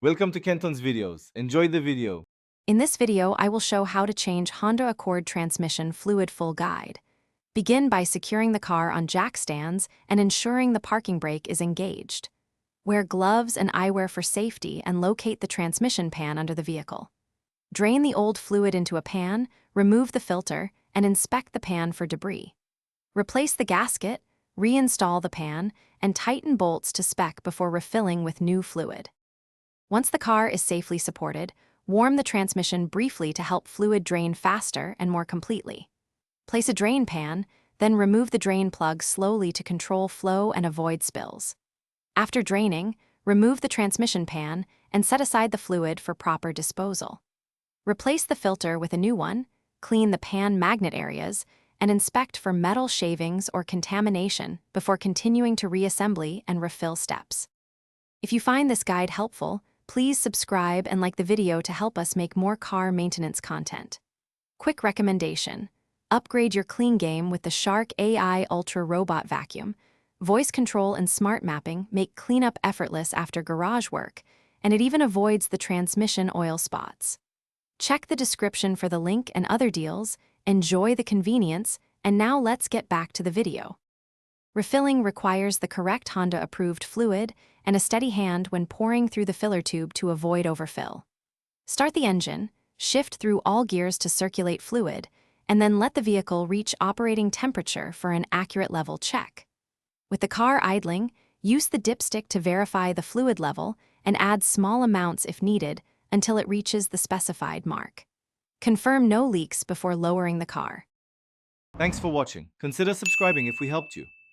Welcome to Kenton's videos. Enjoy the video. In this video, I will show how to change Honda Accord transmission fluid full guide. Begin by securing the car on jack stands and ensuring the parking brake is engaged. Wear gloves and eyewear for safety and locate the transmission pan under the vehicle. Drain the old fluid into a pan, remove the filter, and inspect the pan for debris. Replace the gasket, reinstall the pan, and tighten bolts to spec before refilling with new fluid. Once the car is safely supported, warm the transmission briefly to help fluid drain faster and more completely. Place a drain pan, then remove the drain plug slowly to control flow and avoid spills. After draining, remove the transmission pan and set aside the fluid for proper disposal. Replace the filter with a new one, clean the pan magnet areas, and inspect for metal shavings or contamination before continuing to reassembly and refill steps. If you find this guide helpful, please subscribe and like the video to help us make more car maintenance content. Quick recommendation: upgrade your clean game with the Shark AI Ultra Robot Vacuum. Voice control and smart mapping make cleanup effortless after garage work, and it even avoids the transmission oil spots. Check the description for the link and other deals. Enjoy the convenience, and now let's get back to the video. Refilling requires the correct Honda-approved fluid and a steady hand when pouring through the filler tube to avoid overfill. Start the engine, shift through all gears to circulate fluid, and then let the vehicle reach operating temperature for an accurate level check. With the car idling, use the dipstick to verify the fluid level and add small amounts if needed until it reaches the specified mark. Confirm no leaks before lowering the car. Thanks for watching. Consider subscribing if we helped you.